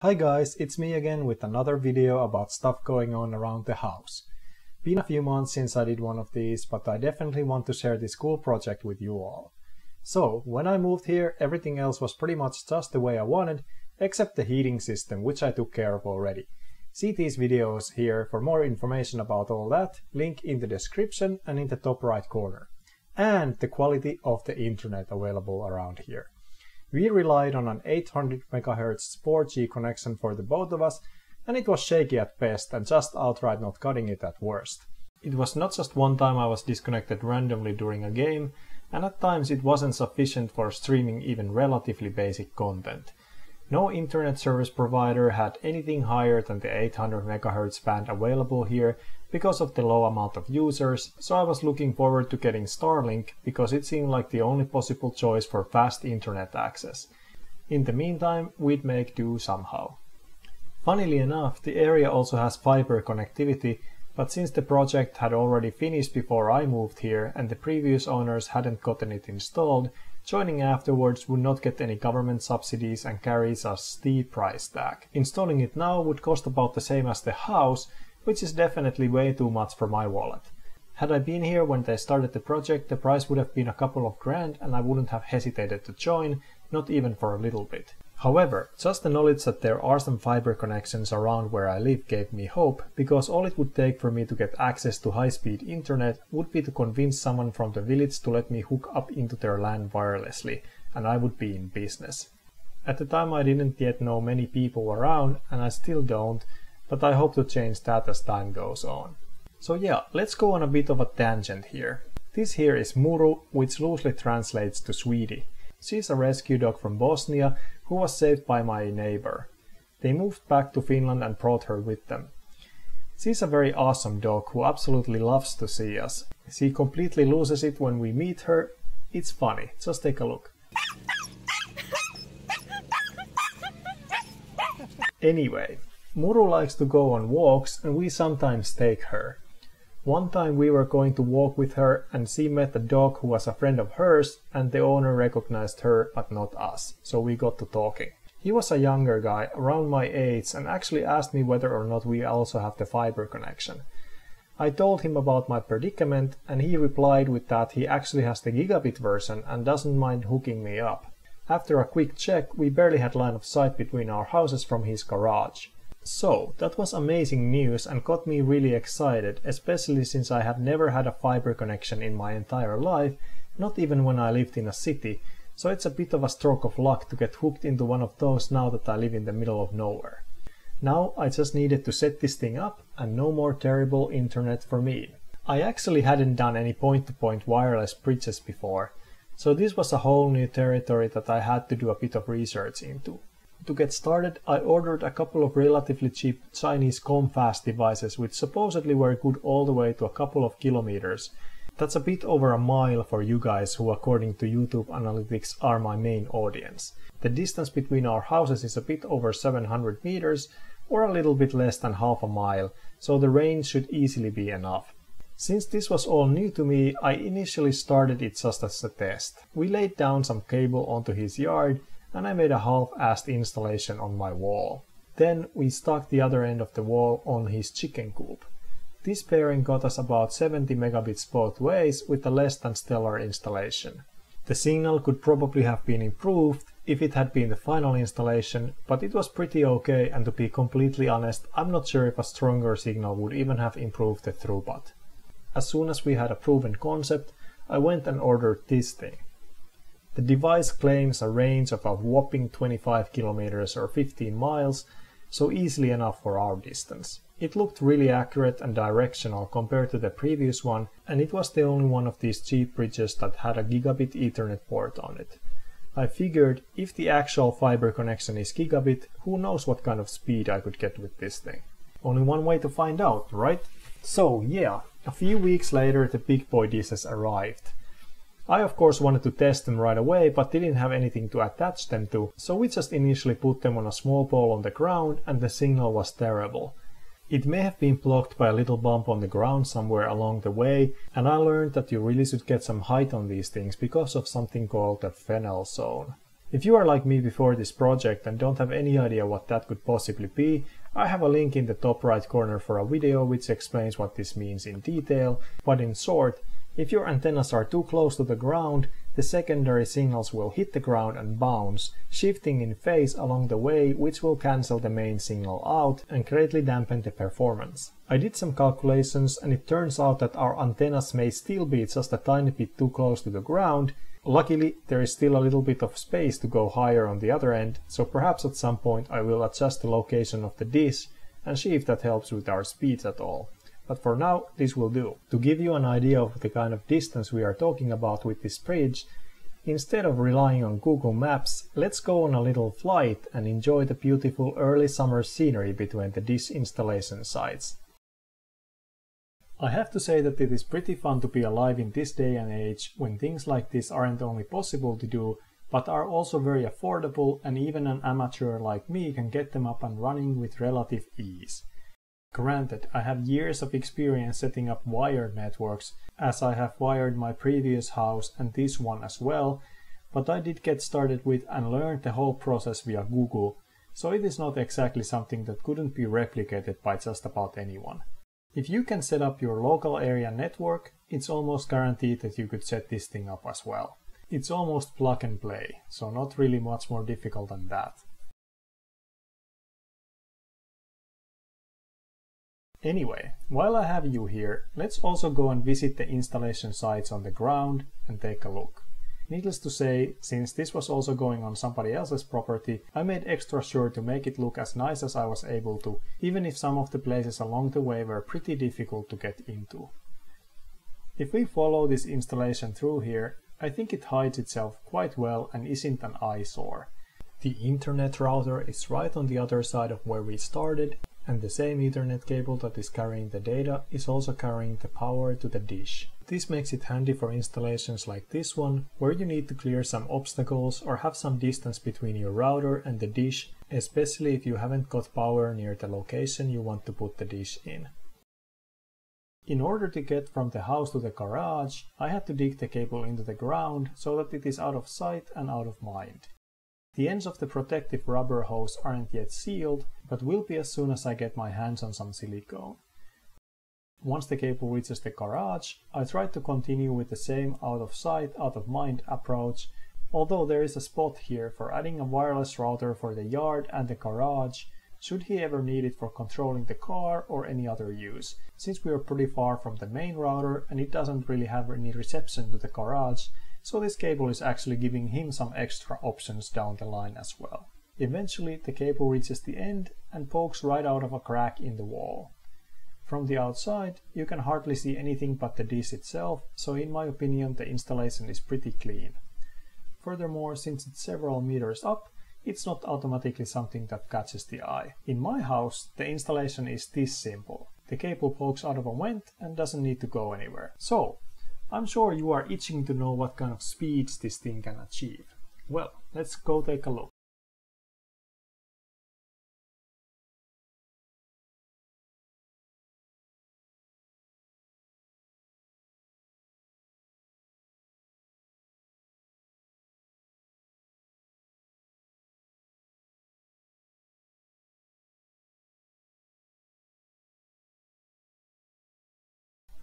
Hi guys, it's me again with another video about stuff going on around the house. Been a few months since I did one of these, but I definitely want to share this cool project with you all. So, when I moved here, everything else was pretty much just the way I wanted, except the heating system, which I took care of already. See these videos here for more information about all that, link in the description and in the top right corner. And the quality of the internet available around here. We relied on an 800 MHz 4G connection for the both of us, and it was shaky at best and just outright not cutting it at worst. It was not just one time I was disconnected randomly during a game, and at times it wasn't sufficient for streaming even relatively basic content. No internet service provider had anything higher than the 800 MHz band available here because of the low amount of users, so I was looking forward to getting Starlink because it seemed like the only possible choice for fast internet access. In the meantime, we'd make do somehow. Funnily enough, the area also has fiber connectivity, but since the project had already finished before I moved here and the previous owners hadn't gotten it installed, joining afterwards would not get any government subsidies and carries a steep price tag. Installing it now would cost about the same as the house, which is definitely way too much for my wallet. Had I been here when they started the project, the price would have been a couple of grand and I wouldn't have hesitated to join, not even for a little bit. However, just the knowledge that there are some fiber connections around where I live gave me hope, because all it would take for me to get access to high-speed internet would be to convince someone from the village to let me hook up into their LAN wirelessly, and I would be in business. At the time I didn't yet know many people around, and I still don't, but I hope to change that as time goes on. So yeah, let's go on a bit of a tangent here. This here is Muru, which loosely translates to Sweetie. She's a rescue dog from Bosnia who was saved by my neighbor. They moved back to Finland and brought her with them. She's a very awesome dog who absolutely loves to see us. She completely loses it when we meet her. It's funny, just take a look. Anyway, Muru likes to go on walks and we sometimes take her. One time we were going to walk with her and she met a dog who was a friend of hers and the owner recognized her but not us, so we got to talking. He was a younger guy, around my age, and actually asked me whether or not we also have the fiber connection. I told him about my predicament and he replied with that he actually has the gigabit version and doesn't mind hooking me up. After a quick check, we barely had line of sight between our houses from his garage. So, that was amazing news and got me really excited, especially since I have never had a fiber connection in my entire life, not even when I lived in a city, so it's a bit of a stroke of luck to get hooked into one of those now that I live in the middle of nowhere. Now I just needed to set this thing up and no more terrible internet for me. I actually hadn't done any point-to-point wireless bridges before, so this was a whole new territory that I had to do a bit of research into. To get started, I ordered a couple of relatively cheap Chinese COMfast devices which supposedly were good all the way to a couple of kilometers. That's a bit over a mile for you guys who according to YouTube analytics are my main audience. The distance between our houses is a bit over 700 meters or a little bit less than half a mile, so the range should easily be enough. Since this was all new to me, I initially started it just as a test. We laid down some cable onto his yard and I made a half-assed installation on my wall. Then we stuck the other end of the wall on his chicken coop. This pairing got us about 70 megabits both ways with a less than stellar installation. The signal could probably have been improved if it had been the final installation, but it was pretty okay, and to be completely honest, I'm not sure if a stronger signal would even have improved the throughput. As soon as we had a proven concept, I went and ordered this thing. The device claims a range of a whopping 25 kilometers or 15 miles, so easily enough for our distance. It looked really accurate and directional compared to the previous one, and it was the only one of these cheap bridges that had a gigabit Ethernet port on it. I figured if the actual fiber connection is gigabit, who knows what kind of speed I could get with this thing. Only one way to find out, right? So yeah, a few weeks later the big boy dishes arrived. I of course wanted to test them right away, but didn't have anything to attach them to, so we just initially put them on a small pole on the ground and the signal was terrible. It may have been blocked by a little bump on the ground somewhere along the way, and I learned that you really should get some height on these things because of something called the Fresnel zone. If you are like me before this project and don't have any idea what that could possibly be, I have a link in the top right corner for a video which explains what this means in detail, but in short, if your antennas are too close to the ground, the secondary signals will hit the ground and bounce, shifting in phase along the way, which will cancel the main signal out and greatly dampen the performance. I did some calculations and it turns out that our antennas may still be just a tiny bit too close to the ground. Luckily, there is still a little bit of space to go higher on the other end, so perhaps at some point I will adjust the location of the dish and see if that helps with our speeds at all. But for now, this will do. To give you an idea of the kind of distance we are talking about with this bridge, instead of relying on Google Maps, let's go on a little flight and enjoy the beautiful early summer scenery between the dish installation sites. I have to say that it is pretty fun to be alive in this day and age when things like this aren't only possible to do, but are also very affordable, and even an amateur like me can get them up and running with relative ease. Granted, I have years of experience setting up wired networks, as I have wired my previous house and this one as well, but I did get started with and learned the whole process via Google, so it is not exactly something that couldn't be replicated by just about anyone. If you can set up your local area network, it's almost guaranteed that you could set this thing up as well. It's almost plug and play, so not really much more difficult than that. Anyway, while I have you here, let's also go and visit the installation sites on the ground and take a look. Needless to say, since this was also going on somebody else's property, I made extra sure to make it look as nice as I was able to, even if some of the places along the way were pretty difficult to get into. If we follow this installation through here, I think it hides itself quite well and isn't an eyesore. The internet router is right on the other side of where we started, and the same Ethernet cable that is carrying the data is also carrying the power to the dish. This makes it handy for installations like this one, where you need to clear some obstacles or have some distance between your router and the dish, especially if you haven't got power near the location you want to put the dish in. In order to get from the house to the garage, I had to dig the cable into the ground so that it is out of sight and out of mind. The ends of the protective rubber hose aren't yet sealed, but will be as soon as I get my hands on some silicone. Once the cable reaches the garage, I try to continue with the same out of sight, out of mind approach, although there is a spot here for adding a wireless router for the yard and the garage, should he ever need it for controlling the car or any other use, since we are pretty far from the main router and it doesn't really have any reception to the garage, so this cable is actually giving him some extra options down the line as well. Eventually the cable reaches the end and pokes right out of a crack in the wall. From the outside you can hardly see anything but the dish itself, so in my opinion the installation is pretty clean. Furthermore, since it's several meters up, it's not automatically something that catches the eye. In my house the installation is this simple. The cable pokes out of a vent and doesn't need to go anywhere. So, I'm sure you are itching to know what kind of speeds this thing can achieve. Well, let's go take a look.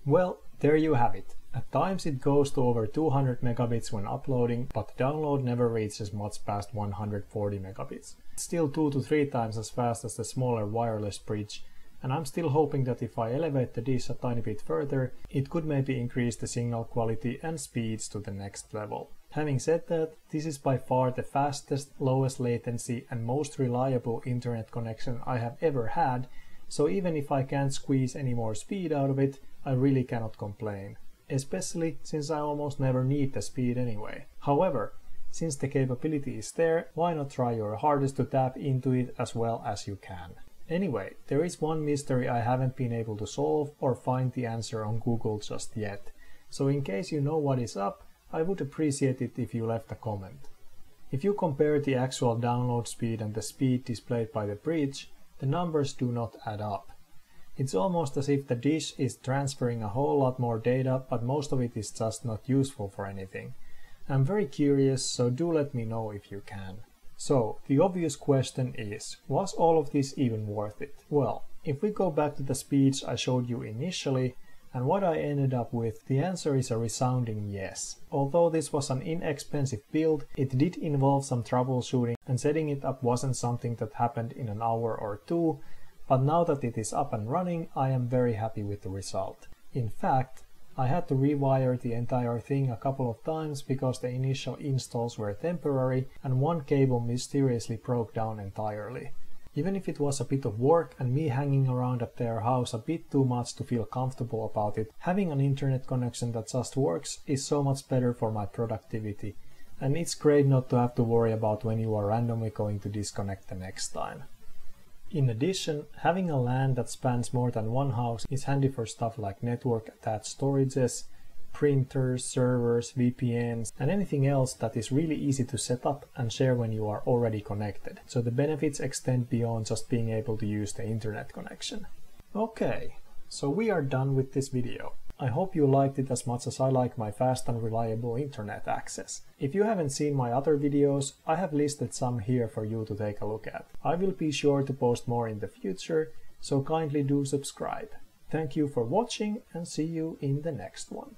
Well, there you have it. At times it goes to over 200 megabits when uploading, but the download never reaches much past 140 megabits. It's still 2 to 3 times as fast as the smaller wireless bridge, and I'm still hoping that if I elevate the dish a tiny bit further, it could maybe increase the signal quality and speeds to the next level. Having said that, this is by far the fastest, lowest latency and most reliable internet connection I have ever had, so even if I can't squeeze any more speed out of it, I really cannot complain. Especially since I almost never need the speed anyway. However, since the capability is there, why not try your hardest to tap into it as well as you can? Anyway, there is one mystery I haven't been able to solve or find the answer on Google just yet, so in case you know what is up, I would appreciate it if you left a comment. If you compare the actual download speed and the speed displayed by the bridge, the numbers do not add up. It's almost as if the dish is transferring a whole lot more data, but most of it is just not useful for anything. I'm very curious, so do let me know if you can. So, the obvious question is, was all of this even worth it? Well, if we go back to the speech I showed you initially, and what I ended up with, the answer is a resounding yes. Although this was an inexpensive build, it did involve some troubleshooting, and setting it up wasn't something that happened in an hour or two, but now that it is up and running, I am very happy with the result. In fact, I had to rewire the entire thing a couple of times because the initial installs were temporary and one cable mysteriously broke down entirely. Even if it was a bit of work and me hanging around at their house a bit too much to feel comfortable about it, having an internet connection that just works is so much better for my productivity, and it's great not to have to worry about when you are randomly going to disconnect the next time. In addition, having a LAN that spans more than one house is handy for stuff like network attached storages, printers, servers, VPNs, and anything else that is really easy to set up and share when you are already connected. So the benefits extend beyond just being able to use the internet connection. Okay, so we are done with this video. I hope you liked it as much as I like my fast and reliable internet access. If you haven't seen my other videos, I have listed some here for you to take a look at. I will be sure to post more in the future, so kindly do subscribe. Thank you for watching and see you in the next one.